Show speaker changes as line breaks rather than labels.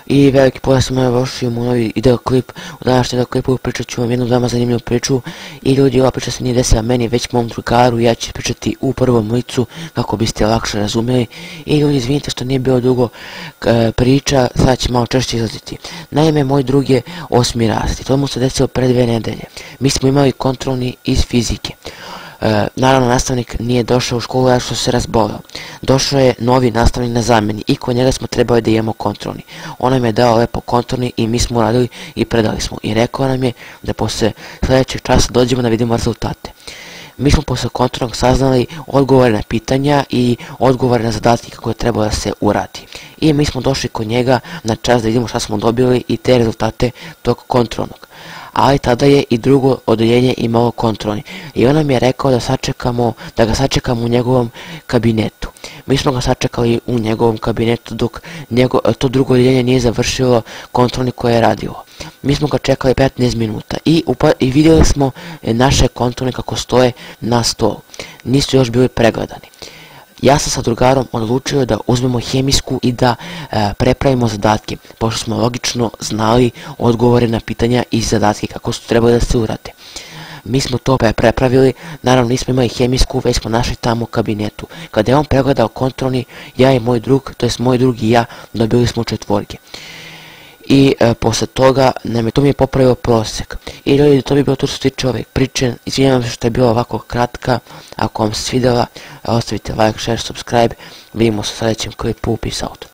I veliki pozdrav sam došli u moj novi videoklip. U današnjem videoklipu pričat ću vam jednu veoma zanimljivu priču. I ljudi, ova priča se nije desila meni, već mom drugaru. Ja ću pričati u prvom licu kako biste lakše razumjeli. I ljudi, izvinite što nije bilo dugo priča, sad će malo češće izlaziti. Naime, moj drug je 8. razred i to mu se desilo pre 2 nedelje. Mi smo imali kontrolni iz fizike. Naravno, nastavnik nije došao u školu zato što se razboleo. Došao je novi nastavnik na zamjeni i kod njega smo trebali da imamo kontrolni. On nam je dao lepo kontrolni i mi smo uradili i predali smo. I rekao nam je da posle sljedećeg časa dođemo da vidimo rezultate. Mi smo posle kontrolnog saznali odgovore na pitanja i odgovore na zadatke kako je trebalo da se uradi. I mi smo došli kod njega na čas da vidimo šta smo dobili i te rezultate tog kontrolnog. Ali tada je i drugo odeljenje imalo kontrolni i on nam je rekao da ga sačekamo u njegovom kabinetu. Mi smo ga sačekali u njegovom kabinetu dok to drugo odeljenje nije završilo kontrolni koje je radilo. Mi smo ga čekali 15 minuta i vidjeli smo naše kontrolne kako stoje na stolu. Nisu još bili pregledani. Ja sam sa drugarom odlučio da uzmemo hemijsku i da prepravimo zadatke, pošto smo logično znali odgovore na pitanja i zadatke kako su trebali da se urade. Mi smo to prepravili, naravno nismo imali hemijsku, već smo našli tamo u kabinetu. Kada je on pregledao kontrolni, ja i moj drug, to jest moj drug i ja, dobili smo 4. I posle toga to mi je popravio prosek. I ljudi, to bi bilo to što se tiče ove priče. Izvinjavam se što je bila ovako kratka. Ako vam se svidjela, ostavite like, share, subscribe. Vidimo se u sljedećem klipu. Peace out.